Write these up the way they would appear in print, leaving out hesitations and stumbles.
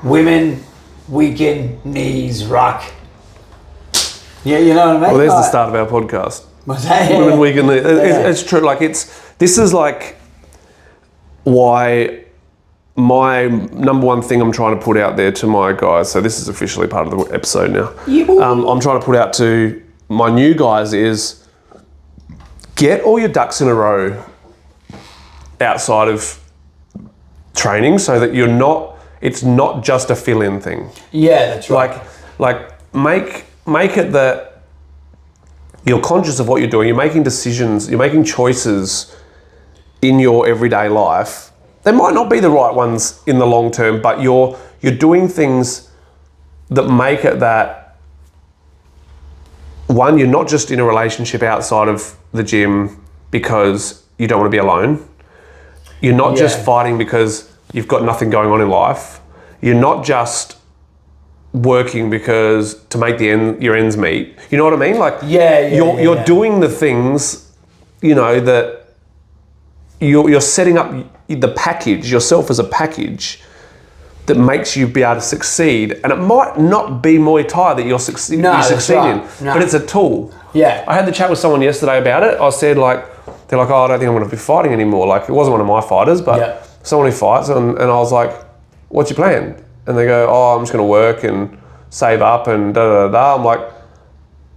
women, weekend, knees, ruck. Yeah, you know what I mean? Well, there's the start of our podcast. What's that? Yeah. Women, weekend, knees. It's true. Like this is like why my number one thing I'm trying to put out there to my guys. So this is officially part of the episode now. I'm trying to put out to my new guys is get all your ducks in a row outside of training so that it's not just a fill-in thing. Yeah, that's right. Like make it that you're conscious of what you're doing, you're making decisions, you're making choices in your everyday life. They might not be the right ones in the long term, but you're doing things that make it that, one, you're not just in a relationship outside of the gym because you don't want to be alone. You're not just fighting because you've got nothing going on in life. You're not just working because to make your ends meet. You know what I mean? Like you're doing the things, that you're setting up the package, yourself as a package that makes you be able to succeed. And it might not be Muay Thai that you succeed in, but it's a tool. Yeah. I had the chat with someone yesterday about it. I said they're like, oh, I don't think I'm going to be fighting anymore. Like, it wasn't one of my fighters, but someone who fights. And I was like, what's your plan? And they go, oh, I'm just going to work and save up and da-da-da-da. I'm like,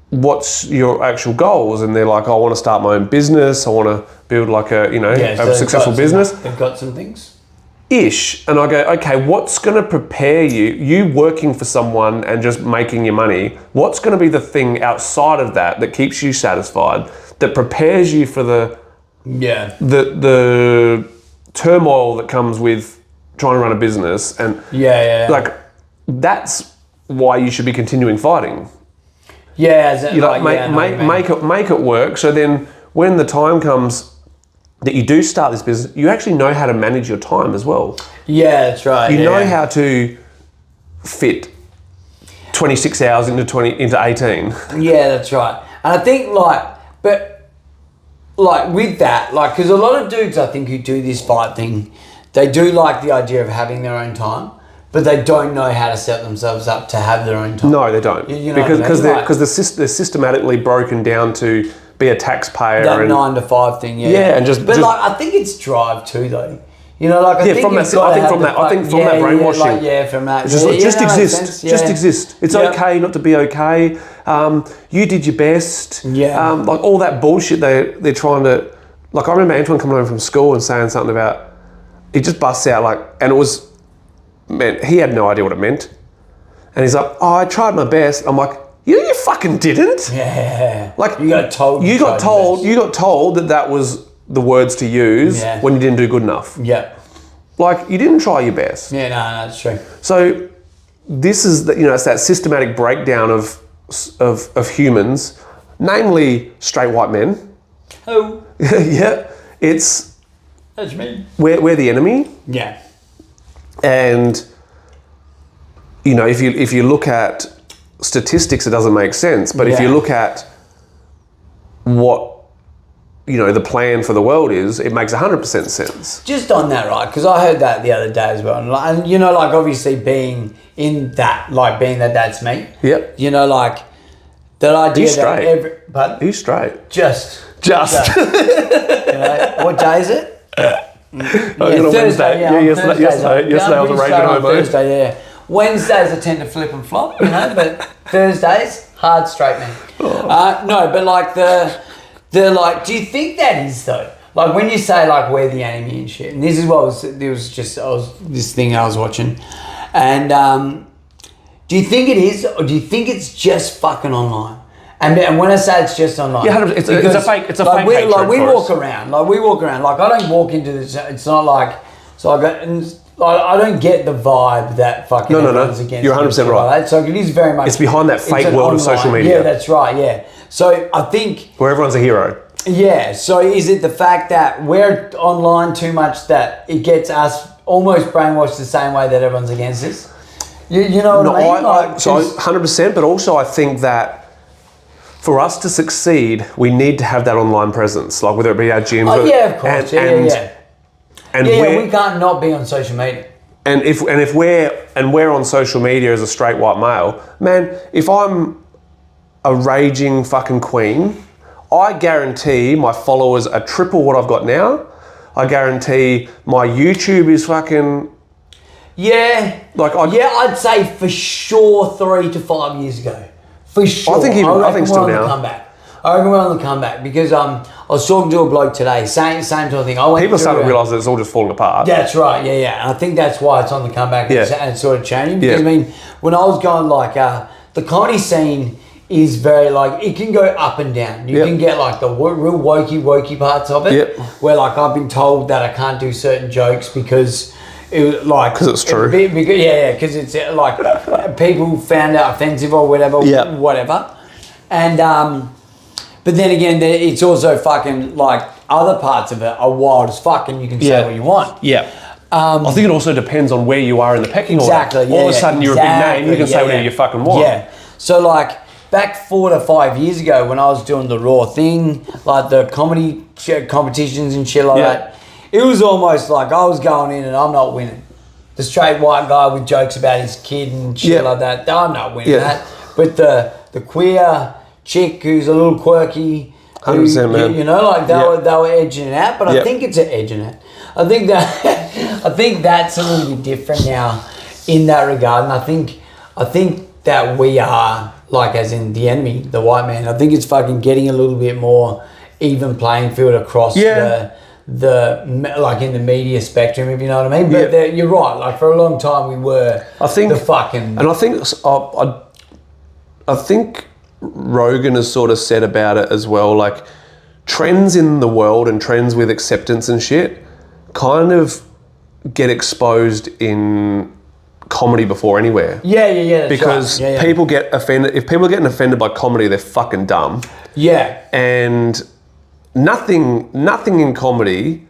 what's your actual goals? And they're like, I want to start my own business. I want to build like a successful business. They've got some things. Ish. And I go, okay, what's going to prepare you working for someone and just making your money, what's going to be the thing outside of that keeps you satisfied, that prepares you for the turmoil that comes with trying to run a business? And like, that's why you should be continuing fighting. Make it work. So then when the time comes that you do start this business, you actually know how to manage your time as well. Yeah, that's right. You know how to fit 26 hours into 18. Yeah, that's right. And I think with that, because a lot of dudes I think who do this fight thing, they do like the idea of having their own time, but they don't know how to set themselves up to have their own time. No, they don't. Because they're systematically broken down to be a taxpayer. That 9 to 5 thing, I think it's drive too, though. I think from that brainwashing. From that. Just exist. Just exist. It's okay not to be okay. You did your best. Yeah. All that bullshit they're trying to. Like, I remember Antoine coming home from school and saying something about. He just busts out and it was. Man, he had no idea what it meant. And he's like, oh, I tried my best. I'm like, you fucking didn't. Yeah. Like, you got told that was the words to use when you didn't do good enough. Yeah. Like, you didn't try your best. Yeah, no, that's true. So this is it's that systematic breakdown of humans, namely straight white men. Oh. Yeah. That's me. We're the enemy. Yeah. And if you look at statistics, it doesn't make sense. But if you look at what the plan for the world is, it makes 100% sense. Just on that, right? Because I heard that the other day as well, and obviously being in that, being that's me. Yep. That idea. He's straight. But he's straight. Just. What day is it? Thursday. Yesterday I was a raging homo. Thursday, Wednesdays I tend to flip and flop, but Thursdays, hard straight man. Do you think that is though? Like when you say we're the enemy and shit, and this is what this thing I was watching, and do you think it is, or do you think it's just fucking online? And when I say it's just online, it's a fake. It's a fake. We walk around. I don't walk into this. It's not like so. I don't get the vibe that fucking everyone's against. You're 100% right. So it is very much. It's behind that fake world of social media. Yeah, that's right. Yeah. So I think where everyone's a hero. Yeah. So is it the fact that we're online too much that it gets us almost brainwashed the same way that everyone's against us? You know what I mean? So 100%, but also I think that. For us to succeed, we need to have that online presence, whether it be our gyms. Oh, yeah, of course. And we can't not be on social media. And if we're on social media as a straight white male, man, if I'm a raging fucking queen, I guarantee my followers are triple what I've got now. I guarantee my YouTube is fucking... Yeah. I'd say for sure 3 to 5 years ago. For sure. I think still now. I reckon we're on the comeback because I was talking to a bloke today, same sort of thing. People started to realise that it's all just falling apart. That's right, yeah. And I think that's why it's on the comeback and it's sort of changing. Because I mean, when I was going the comedy scene is very it can go up and down. You can get the real wokey parts of it, where I've been told that I can't do certain jokes because it because it's true. Because it's people found out offensive or whatever. And but then again, it's also fucking other parts of it are wild as fuck, and you can say what you want. Yeah. I think it also depends on where you are in the pecking order. Exactly. All of a sudden, you're a big name. You can say whatever you fucking want. Yeah. So back 4 to 5 years ago, when I was doing the Raw thing, the comedy competitions and shit that, it was almost like I was going in and I'm not winning. The straight white guy with jokes about his kid and shit like that, I'm not winning that. But the queer chick who's a little quirky, 100%, man. They were edging it out, but I think it's an edging it. I think that's a little bit different now in that regard, and I think that we are as in the enemy, the white man. I think it's fucking getting a little bit more even playing field across the in the media spectrum, if you know what I mean. But you're right. For a long time we were. I think I think Rogan has sort of said about it as well. Trends in the world and trends with acceptance and shit kind of get exposed in comedy before anywhere. Yeah. Because people get offended. If people are getting offended by comedy, they're fucking dumb. Yeah. And nothing in comedy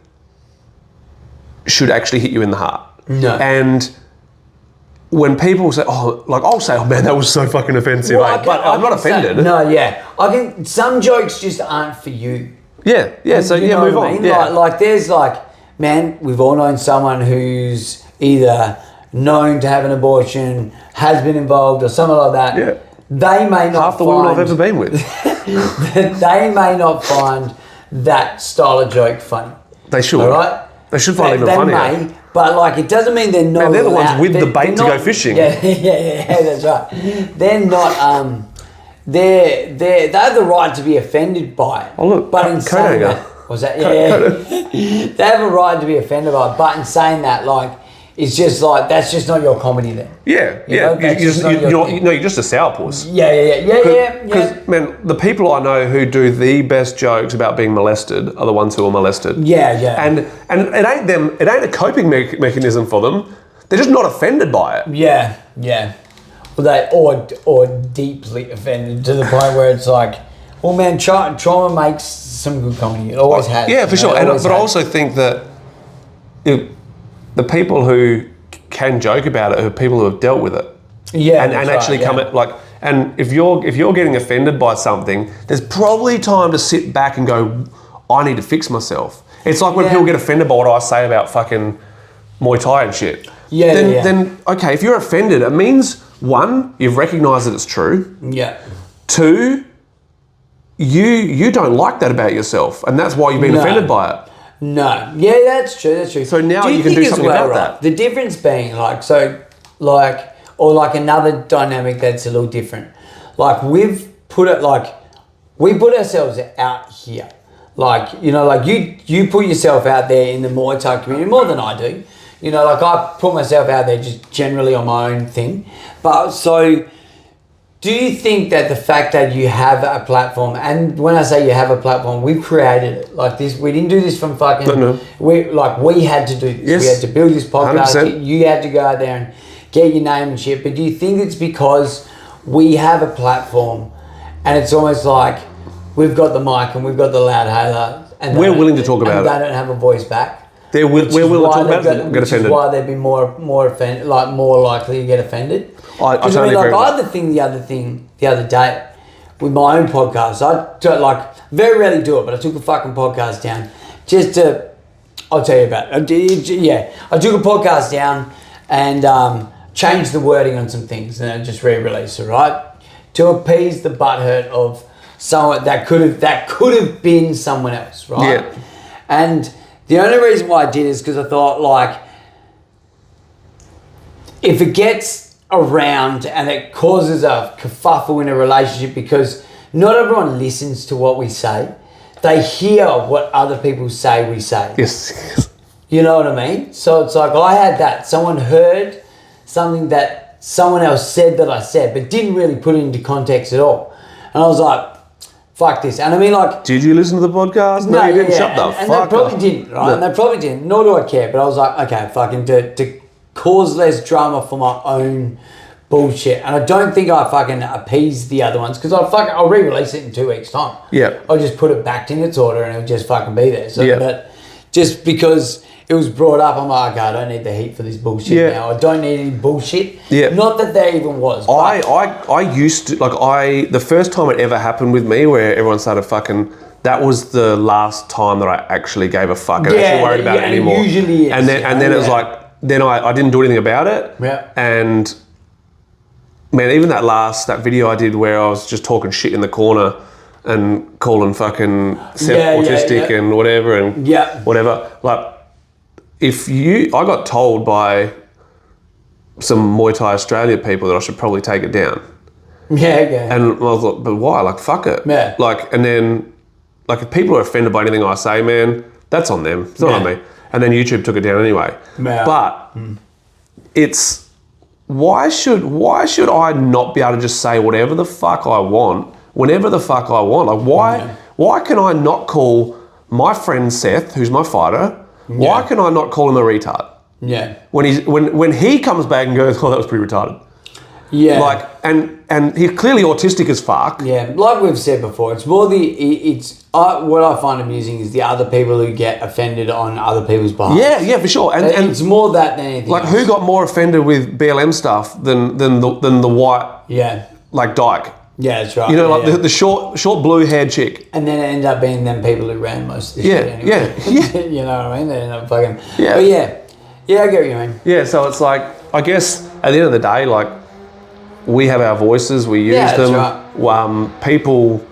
should actually hit you in the heart. No. And when people say, I'll say, oh man, that was so fucking offensive, but I'm not offended. I think some jokes just aren't for you. Yeah. So move on. I mean? Yeah. There's man, we've all known someone who's either known to have an abortion, has been involved, or something like that. Yeah. They may not half the women I've ever been with. They may not find that style of joke funny. They should. All right? They should find it even funnier. They may, but it doesn't mean they're not. Man, they're the ones with the bait to go fishing. Yeah, that's right. They're not. They have the right to be offended by it. Oh look, but in saying that, was that? Yeah. They have a right to be offended by it, but in saying that, it's just that's just not your comedy then. Yeah. You're just a sourpuss. Yeah. Because man, the people I know who do the best jokes about being molested are the ones who are molested. Yeah. And it ain't them. It ain't a coping mechanism for them. They're just not offended by it. Yeah. Or deeply offended to the point where it's well, man, trauma makes some good comedy. It always has. Yeah, for sure. But I also think that the people who can joke about it are people who have dealt with it. Yeah, and actually come at and if you're getting offended by something, there's probably time to sit back and go, I need to fix myself. It's like when people get offended by what I say about fucking Muay Thai and shit. Then okay, if you're offended, it means 1, you've recognised that it's true. Yeah. 2, you don't like that about yourself, and that's why you've been offended by it. No. Yeah, that's true. So now you can do something about that. The difference being another dynamic that's a little different. We put ourselves out here. You put yourself out there in the Muay Thai community more than I do. I put myself out there just generally on my own thing. But so, do you think that the fact that you have a platform, and when I say you have a platform, we've created it this. We didn't do this from fucking. No. We had to do this. Yes. We had to build this podcast. 100%. You had to go out there and get your name and shit. But do you think it's because we have a platform, and it's almost we've got the mic and we've got the loud hailer, and we're willing to talk about it. They don't have a voice back. We're willing to talk about it. Get offended. Which is why they'd be more offended, more likely to get offended. I totally agree with I had the other day with my own podcast. I very rarely do it, but I took a fucking podcast down just to. I'll tell you about it. I took a podcast down, and changed the wording on some things, and I just re-released it, right? To appease the butthurt of someone that could have been someone else, right? Yeah. And the only reason why I did is because I thought, like, if it gets around and it causes a kerfuffle in a relationship, because not everyone listens to what we say. They hear what other people say we say. Yes. You know what I mean? So it's like I had that. Someone heard something that someone else said that I said, but didn't really put it into context at all. And I was like, fuck this. And I mean, like... Did you listen to the podcast? No, you didn't. Shut the fuck up. And they probably didn't, right? No. And they probably didn't. Nor do I care. But I was like, okay, fucking to cause less drama for my own bullshit. And I don't think I fucking appease the other ones, because I'll re-release it in 2 weeks' time. Yeah. I'll just put it back in its order and it'll just fucking be there. So, yeah. But just because it was brought up, I'm like, okay, I don't need the heat for this bullshit now. I don't need any bullshit. Yeah. Not that there even was. I used to, the first time it ever happened with me where everyone started fucking, that was the last time that I actually gave a fuck and actually worried about it anymore. It usually is. And then it was like, then I didn't do anything about it. Yeah. And man, even that video I did where I was just talking shit in the corner and calling fucking Seth autistic and whatever and whatever. Like, I got told by some Muay Thai Australia people that I should probably take it down. Yeah, okay. And I was like, but why? Like, fuck it. Yeah. Like, and then, like, if people are offended by anything I say, man, that's on them. It's not on me. And then YouTube took it down anyway. Yeah. But it's, why should I not be able to just say whatever the fuck I want, whenever the fuck I want? Like, why can I not call my friend Seth, who's my fighter, why can I not call him a retard? Yeah. When he comes back and goes, oh, that was pretty retarded. Yeah. Like, and he's clearly autistic as fuck. Yeah, like we've said before, it's more what I find amusing is the other people who get offended on other people's behalf. Yeah, for sure. And it's more that than anything like, else. who got more offended with BLM stuff than the white, like, dyke? Yeah, that's right. You know, like the short blue-haired chick. And then it ended up being them people who ran most of the shit anyway. Yeah. You know what I mean? They end up fucking... Yeah. But yeah, I get what you mean. Yeah, so it's like, I guess, at the end of the day, like, we have our voices, we use them. That's right. People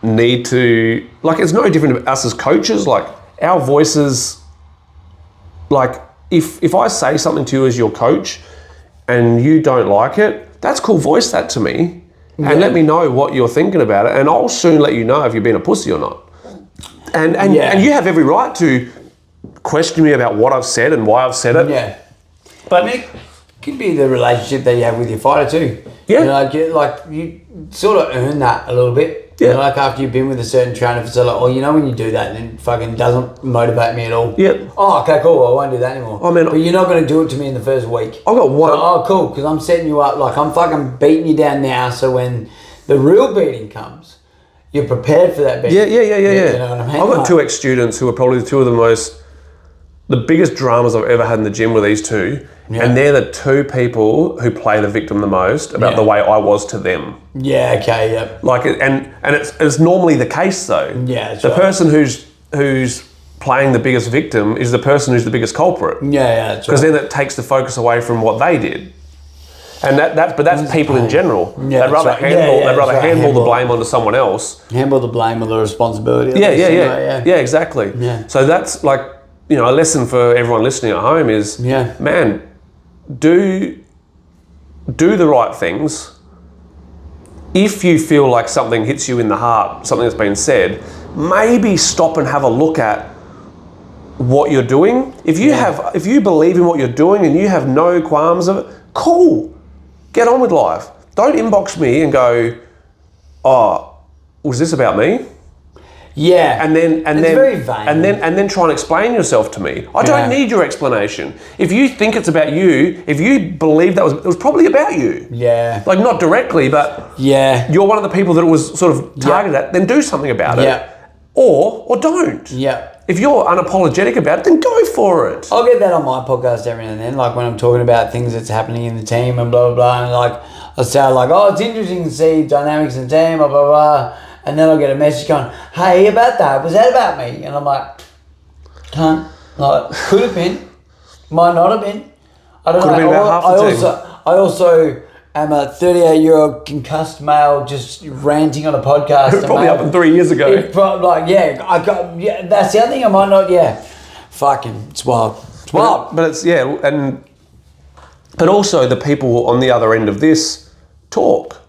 need to, like, it's no different to us as coaches. Like, our voices, like, if I say something to you as your coach and you don't like it, that's cool, voice that to me and let me know what you're thinking about it, and I'll soon let you know if you're being a pussy or not. And you have every right to question me about what I've said and why I've said it. Yeah. But it could be the relationship that you have with your fighter too. Yeah. You know, like you sort of earn that a little bit. Yeah. You know, like after you've been with a certain trainer for so long, when you do that, then fucking doesn't motivate me at all. Yeah. Oh, okay, cool. I won't do that anymore. I mean, but you're not going to do it to me in the first week. I've got one. So, cool, because I'm setting you up. Like, I'm fucking beating you down now, so when the real beating comes, you're prepared for that beating. Yeah. You know what I mean? I've got two ex-students who are probably two of the biggest dramas I've ever had in the gym with these two. Yeah. And they're the two people who play the victim the most about the way I was to them. Yeah, okay, yep. Like, and it's normally the case though. Yeah, that's the person who's playing the biggest victim is the person who's the biggest culprit. Yeah, that's right. Because then it takes the focus away from what they did. And that's people in general. Yeah, they'd rather handball the blame onto someone else. Handball the blame or the responsibility. Yeah, exactly. Yeah. So that's like, a lesson for everyone listening at home is, man, do the right things. If you feel like something hits you in the heart, something that's been said, maybe stop and have a look at what you're doing. If you believe in what you're doing and you have no qualms of it, cool. Get on with life. Don't inbox me and go, oh, was this about me? Yeah. And then very vain. and then try and explain yourself to me. I don't need your explanation. If you think it's about you, if you believe it was probably about you. Yeah. Like, not directly, but you're one of the people that it was sort of targeted at, then do something about it. Or don't. Yeah. If you're unapologetic about it, then go for it. I'll get that on my podcast every now and then, like when I'm talking about things that's happening in the team and blah, blah, blah. And like, I'll say like, oh, it's interesting to see dynamics in the team, blah, blah, blah. And then I'll get a message going, hey, about that, was that about me? And I'm like, can't. Like, could have been, might not have been. I don't Could have been know. about half the team. I also am a 38-year-old concussed male just ranting on a podcast. It probably happened 3 years ago. That's the other thing I might not, Fucking, it's wild. It's wild. But it's, but also the people on the other end of this talk.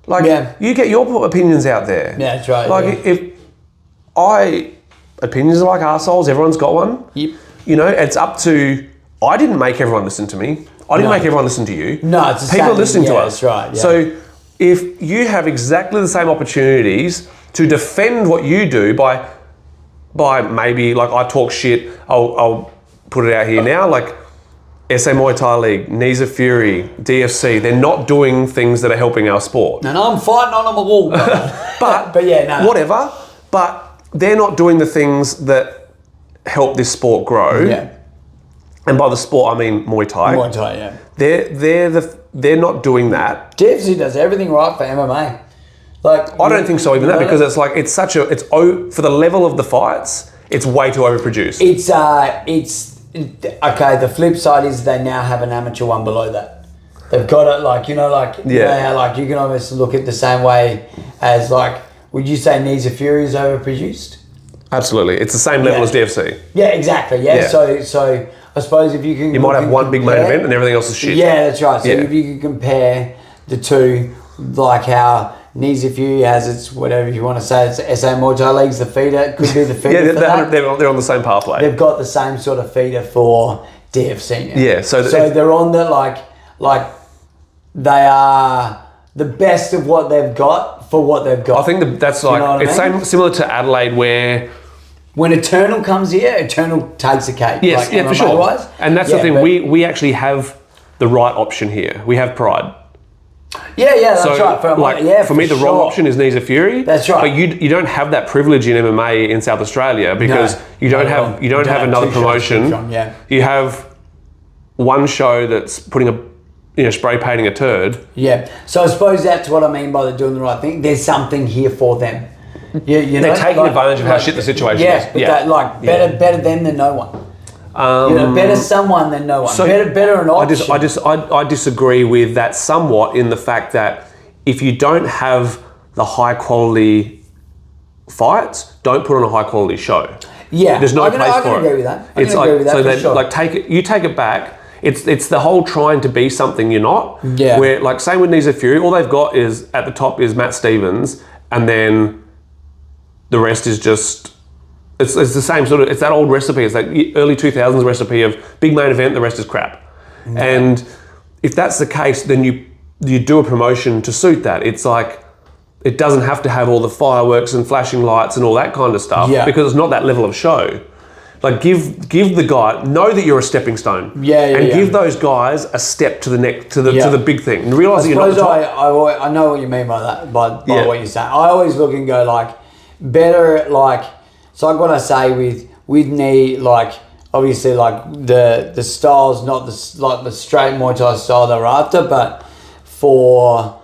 Like, you get your opinions out there. Yeah, that's right. Like, opinions are like arseholes, everyone's got one. Yep. You know, it's up to, I didn't make everyone listen to me. I didn't make everyone listen to you. No, it's the people same. are listening to us. That's right. Yeah. So if you have exactly the same opportunities to defend what you do by maybe, like, I talk shit, I'll put it out here now, like SA Muay Thai League, Knees of Fury, DFC, they're not doing things that are helping our sport. And I'm fighting on a wall. but whatever. But they're not doing the things that help this sport grow. Yeah. And by the sport, I mean Muay Thai. Muay Thai, yeah. They're not doing that. DFC does everything right for MMA. Like, I don't think so even that, because it's like, for the level of the fights, it's way too overproduced. Okay, the flip side is they now have an amateur one below that. They've got it, like, you know how, like, you can almost look at the same way as, like, would you say Knees of Fury is overproduced? Absolutely. It's the same level as DFC. Yeah, exactly. Yeah. So I suppose if you can... You might have one big main event and everything else is shit. Yeah, that's right. So if you can compare the two, like how Knees of Fury has its, whatever you want to say, it's SA Muay Thai League's the feeder. It could be the feeder they're on the same pathway. They've got the same sort of feeder for DFC now. Yeah. So they're on the, like they are the best of what they've got for what they've got. I think that's like, it's similar to Adelaide where... When Eternal comes here, Eternal takes a cake. Yes, like, for sure. Wise. And that's the thing, we actually have the right option here. We have Pride. Yeah, that's right. For me, the wrong option is Knees of Fury. That's right. But you don't have that privilege in MMA in South Australia because you don't have another promotion. You have one show that's putting spray painting a turd. Yeah. So I suppose that's what I mean by they're doing the right thing. There's something here for them. They're taking advantage of how shit the situation is. Better them than no one. Better someone than no one. So better an option. I disagree with that somewhat in the fact that if you don't have the high quality fights, don't put on a high quality show. Yeah, there's no place for it. I can agree with that. You take it back. It's the whole trying to be something you're not. Yeah. Where, like, same with Knees of Fury, all they've got is at the top is Matt Stevens, and then the rest is just. It's the same sort of, it's that old recipe. It's like early 2000s recipe of big main event, the rest is crap. Mm-hmm. And if that's the case, then you do a promotion to suit that. It's like, it doesn't have to have all the fireworks and flashing lights and all that kind of stuff because it's not that level of show. Like, give the guy, know that you're a stepping stone. And give those guys a step to the next, to the big thing. And realise that you're not the top. I know what you mean by that, by what you're saying. I always look and go, like, better, like, it's like what I say with knee, like, obviously, like, the style's not the straight Muay Thai style they're after, but for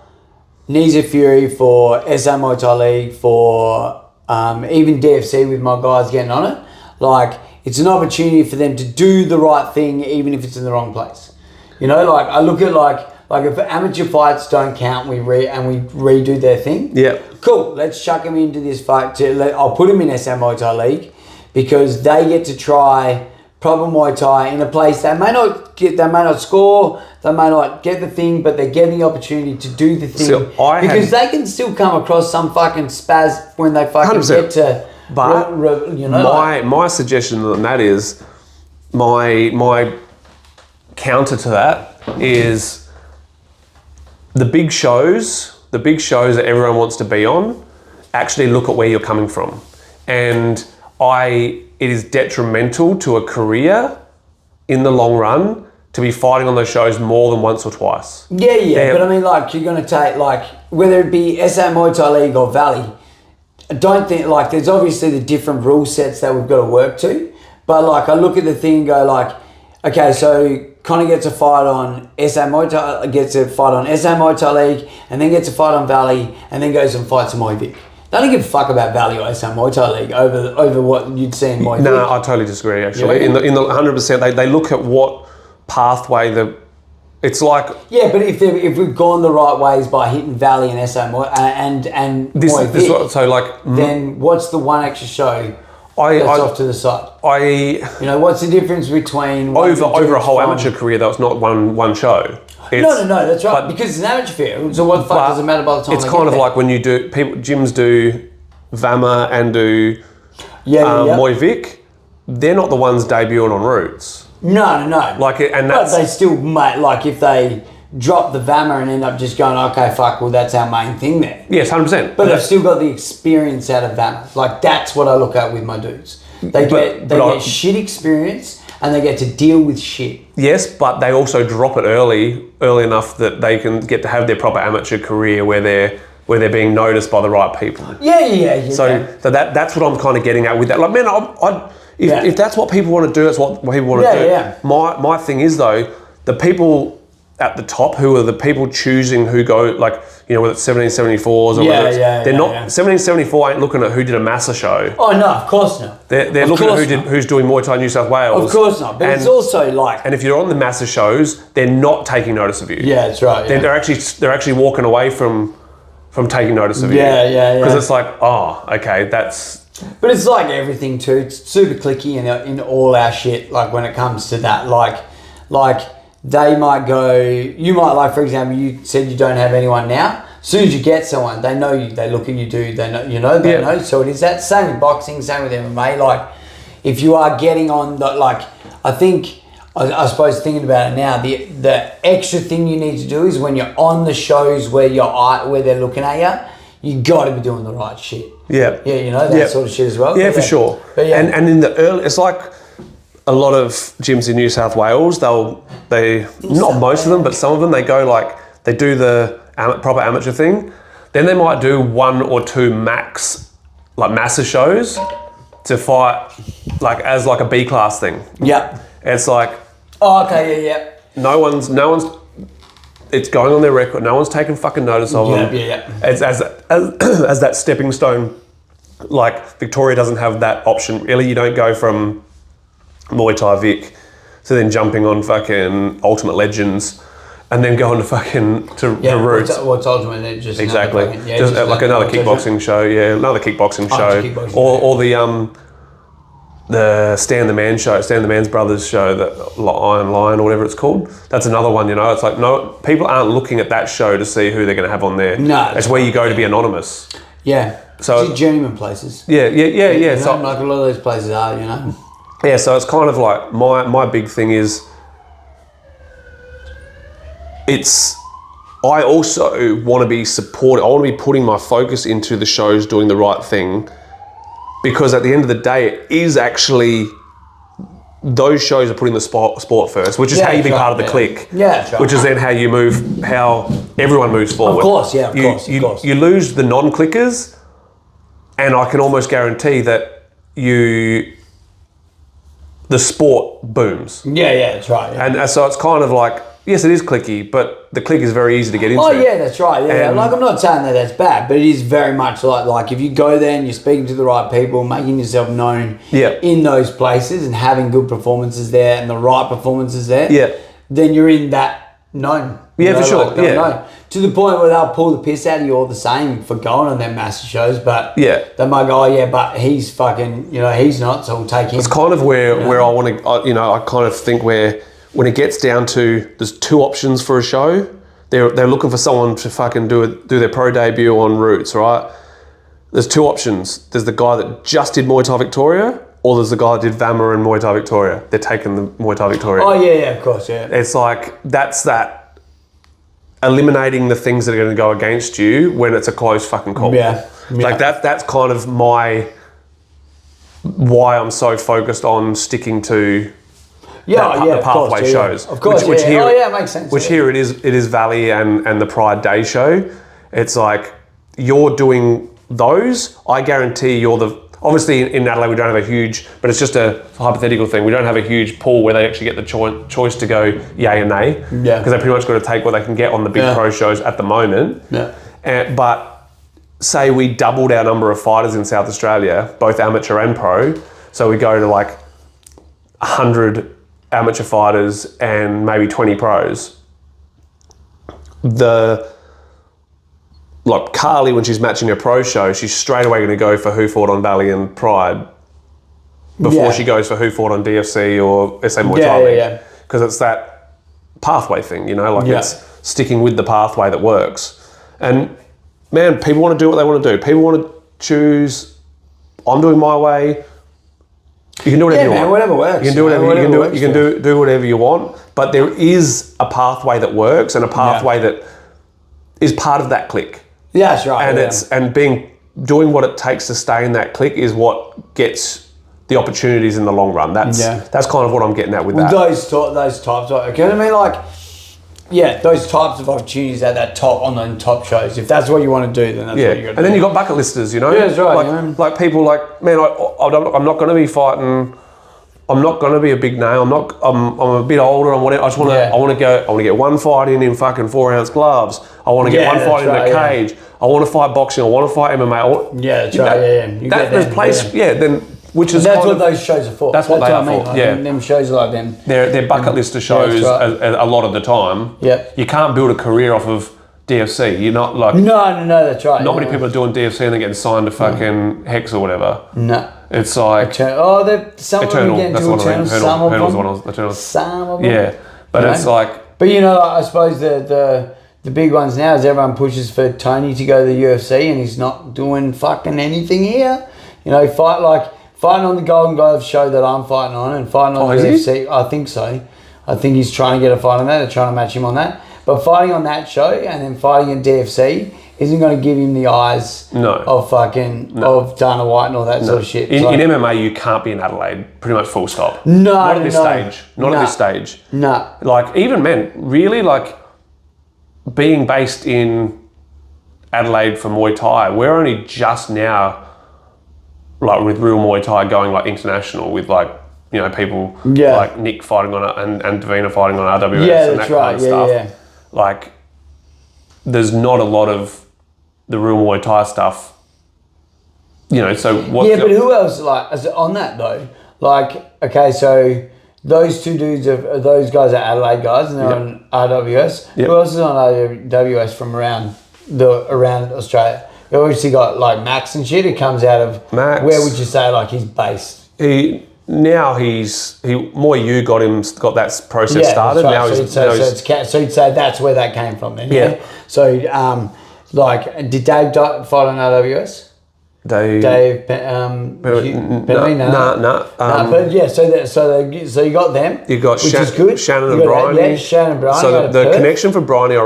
Knees of Fury, for SA Muay Thai League, for even DFC with my guys getting on it, like, it's an opportunity for them to do the right thing even if it's in the wrong place. You know, like, I look at, like if amateur fights don't count, we redo their thing. Yeah. Cool. Let's chuck them into this fight. I'll put them in SA Muay Thai League because they get to try proper Muay Thai in a place they may not score, they may not get the thing, but they're getting the opportunity to do the thing because they can still come across some fucking spaz when they fucking 100%. Get to. But my suggestion on that is my counter to that is. The big shows that everyone wants to be on, actually look at where you're coming from. And it is detrimental to a career in the long run to be fighting on those shows more than once or twice. Yeah. But I mean, like, you're going to take, like, whether it be SA Muay Thai League or Valley, I don't think, like, there's obviously the different rule sets that we've got to work to. But, like, I look at the thing and go, like, okay, so Conor gets a fight on SA Muay Thai League, and then gets a fight on Valley, and then goes and fights Muay Vic. They don't give a fuck about Valley or SA Muay Thai League over what you'd see in Muay Vic. No, I totally disagree, actually. In the 100%, they look at what pathway the It's like Yeah, but if we've gone the right ways by hitting Valley and SO and this. Moy This Vic, so like then what's the one extra show I that's off to the side? What's the difference between over a whole amateur career? That was not one show. No, that's right. Because it's an amateur field, so what the fuck does it matter by the time it's kind of like when you do gyms do Vama and do Moy Vic. They're not the ones debuting on routes. No. Like, and but that's they still like if they drop the Vama and end up just going, okay, fuck, well that's our main thing there. yes, 100%. But they've still got the experience out of Vama. Like that's what I look at with my dudes. They get shit experience and they get to deal with shit. Yes, but they also drop it early enough that they can get to have their proper amateur career where they're being noticed by the right people. Yeah. So that's what I'm kind of getting at with that. Like, man, if that's what people want to do, that's what people want to do. Yeah. My thing is though, the people at the top who are the people choosing who go, like, whether it's 1774s or whether it's, they're not 1774 ain't looking at who did a Massa show. Oh no, of course not. They're looking at who's doing Muay Thai New South Wales. Of course not. But it's also like, and if you're on the Massa shows, they're not taking notice of you. Yeah, that's right. Yeah. They're actually walking away from taking notice of you. Yeah. Because it's like, oh, okay, that's. But it's like everything too. It's super clicky in all our shit. Like when it comes to that, like they might go. You might like, for example, you said you don't have anyone now. As soon as you get someone, they know you. They look at you, dude. They know. They know. So it is that same with boxing, same with MMA. Like if you are getting on the I think. I suppose thinking about it now, the extra thing you need to do is when you're on the shows where they're looking at you got to be doing the right shit. Yeah. Yeah, that sort of shit as well. Yeah, for sure. But yeah. And in the early, it's like a lot of gyms in New South Wales. They not most of them, but some of them they go like they do the proper amateur thing. Then they might do 1 or 2 max like Massa shows to fight like as like a B class thing. Yep. It's like, oh, okay, yeah. No one's. It's going on their record. No one's taking fucking notice of them. Yeah. As that stepping stone, like Victoria doesn't have that option. Really, you don't go from Muay Thai Vic to then jumping on fucking Ultimate Legends and then going to fucking to Roots. What's Ultimate Legends? Exactly. Just like another kickboxing show. Yeah, another kickboxing show. Or the Stan the Man show, Stan the Man's Brothers show, that Iron Lion or whatever it's called. That's another one, It's like, no, people aren't looking at that show to see who they're going to have on there. No. It's where you go to be anonymous. Yeah. So it's journeyman places. Yeah. So like a lot of those places are, Yeah, so it's kind of like my big thing is I also want to be supported. I want to be putting my focus into the shows doing the right thing. Because at the end of the day, it is actually those shows are putting the sport first, which is how you be part of the clique. Yeah, that's right. Which is then how everyone moves forward. Of course, yeah, of course. You lose the non-clickers, and I can almost guarantee that the sport booms. Yeah, that's right. Yeah. And so it's kind of like, yes, it is clicky, but the click is very easy to get into. Oh yeah, that's right. Yeah, like I'm not saying that that's bad, but it is very much like if you go there and you're speaking to the right people, making yourself known in those places and having good performances there and the right performances there, then you're in that known. Yeah, for sure. Known. To the point where they'll pull the piss out of you all the same for going on their massive shows, but they might go, oh yeah, but he's fucking, he's not, so we'll take him. It's kind of where I want to, I kind of think where when it gets down to there's 2 options for a show, they're looking for someone to fucking do their pro debut on Roots, right? There's 2 options. There's the guy that just did Muay Thai Victoria, or there's the guy that did Vama and Muay Thai Victoria. They're taking the Muay Thai Victoria. Oh yeah, of course, yeah. It's like that's that eliminating the things that are going to go against you when it's a close fucking call. Yeah. Like that's kind of why I'm so focused on sticking to. The pathway shows. Of course, which here, it makes sense. Which here it is Valley and the Pride Day show. It's like you're doing those. I guarantee you're obviously in Adelaide we don't have a huge, but it's just a hypothetical thing. We don't have a huge pool where they actually get the choice to go yay and nay. Yeah. Because they pretty much got to take what they can get on the big pro shows at the moment. Yeah. But say we doubled our number of fighters in South Australia, both amateur and pro. So we go to like 100 amateur fighters and maybe 20 pros. like Carly, when she's matching her pro show, she's straight away going to go for who fought on Valley and Pride before she goes for who fought on DFC or SA Muay Thai League. Because it's that pathway thing, you know, like it's sticking with the pathway that works. And man, people want to do what they want to do. People want to choose, I'm doing my way. You can do whatever you want. Whatever works. You can do whatever you can do whatever you want. But there is a pathway that works and a pathway that is part of that clique. Yeah, that's right. And doing what it takes to stay in that clique is what gets the opportunities in the long run. That's kind of what I'm getting at with that. Those types of, okay, I mean, like, those types of opportunities at that top, on the top shows. If that's what you want to do, then that's what you got to do. And then you got bucket listers, you know? Yeah, that's right. Like people like, man, I'm not going to be fighting. I'm not going to be a big name. I'm a bit older. I want to get one fight in fucking 4-ounce gloves. I want to get one fight in a cage. I want to fight boxing. I want to fight MMA. That's right. There's place. Then. Which is that's what those shows are for. That's what they are for. Like, them shows are like them. They're bucket lister shows a lot of the time. Yeah. You can't build a career off of DFC. You're not like... No, that's right. Not many people are doing DFC and they're getting signed to fucking Hex or whatever. No. It's like... some of them get into Eternal. Some of them. Yeah. But it's like... But you know, I suppose the big ones now is everyone pushes for Tony to go to the UFC and he's not doing fucking anything here. You know, fighting on the Golden Gloves show that I'm fighting on and fighting on the UFC, I think so. I think he's trying to get a fight on that. They're trying to match him on that. But fighting on that show and then fighting at DFC isn't going to give him the eyes of Dana White and all that sort of shit. In MMA, you can't be in Adelaide, pretty much full stop. Not at this stage. Not at this stage. No. Like, even men, really, like, being based in Adelaide for Muay Thai, we're only just now... like with real Muay Thai going like international with like, you know, people like Nick fighting on it and Davina fighting on RWS and that kind of stuff. Like, there's not a lot of the real Muay Thai stuff, you know, so what... Yeah, but who else, like, on that though? Like, okay, so those two dudes, those guys are Adelaide guys and they're on RWS. Who else is on RWS from around Australia? You obviously got like Max and shit. It comes out of Max. Where would you say like he's based? Muay U got that process started. Right. Now so you'd say that's where that came from then. Yeah. So like, did Dave fight on RWS? Dave Penalty? No. But yeah, so you got them. You got which is good. Shannon and Bryony. Yeah, Shannon and Bryony. So the connection for Bryony, I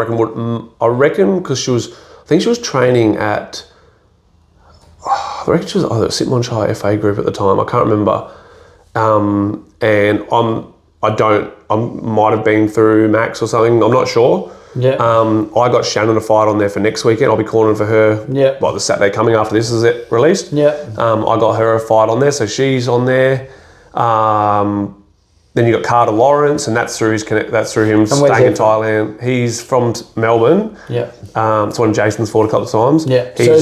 reckon, because I think she was training at, I reckon she was either Sitmonchai FA group at the time. I can't remember. And I might have been through Max or something. I'm not sure. Yeah. I got Shannon a fight on there for next weekend. I'll be calling for her. Yeah. The Saturday coming after this is it released. Yeah. I got her a fight on there, so she's on there. Then you got Carter Lawrence, and that's through him staying in Thailand. He's from Melbourne. Yeah. It's one Jason's fought a couple of times. Yeah. So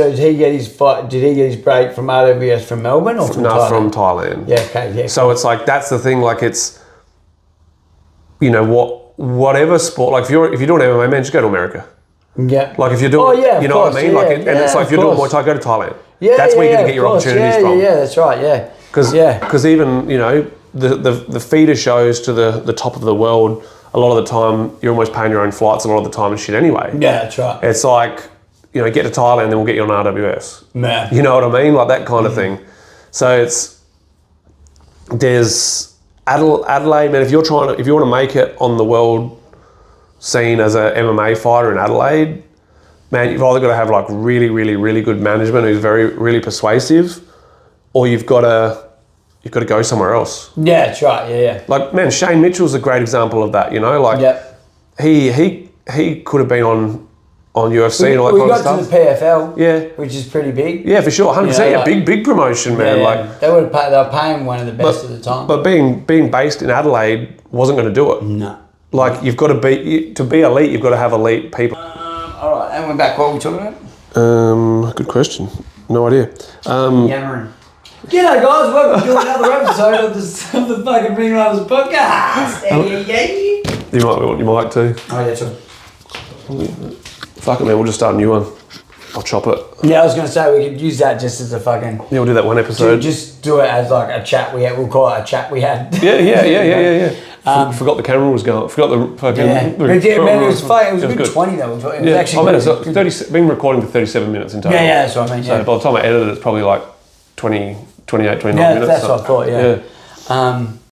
did he get his fight? Did he get his break from RWS from Melbourne or from Thailand? No, from Thailand. Yeah. Okay. Yeah. So it's like, that's the thing. Like, it's, you know, whatever sport. Like, if you're doing MMA, man, just go to America. Yeah. Like, if you're doing, you know what I mean. It's like, if you're doing Muay Thai, go to Thailand. Yeah. That's where you're going to get your opportunities from. Yeah. That's right. Yeah. Because even, you know, the feeder shows to the top of the world, a lot of the time you're almost paying your own flights a lot of the time and shit anyway. Yeah, that's right. It's like, you know, get to Thailand, then we'll get you on RWS. Yeah. You know what I mean? Like that kind of thing. So there's Adelaide, man, if you want to make it on the world scene as a MMA fighter in Adelaide, man, you've either got to have like really, really, really good management who's really persuasive, or you've got to go somewhere else. Yeah, that's right. Yeah. Like, man, Shane Mitchell's a great example of that. You know, like he could have been on UFC and all that kind of stuff. We got to the PFL, which is pretty big. Yeah, for sure, 100%. Big promotion, man. Like they were paying one of the best at the time. But being based in Adelaide wasn't going to do it. No. Like, you've got to be elite. You've got to have elite people. All right, and we're back. What were we talking about? Good question. No idea. Yammering. G'day guys, welcome to another episode of the fucking Ringlovers podcast. You might want your mic too. Oh yeah, sure. Fuck it, man. We'll just start a new one. I'll chop it. Yeah, I was going to say we could use that just as a fucking... Yeah, we'll do that one episode. Just do it as like a chat we had. We'll call it a chat we had. Yeah. Forgot the camera was going. Forgot the fucking... Yeah. Man, it was fun. It was a good 20 though. It was actually it's been recording for 37 minutes in total. Yeah, that's what I mean. So by the time I edit it, it's probably like 28, 29 minutes. That's what I thought, yeah.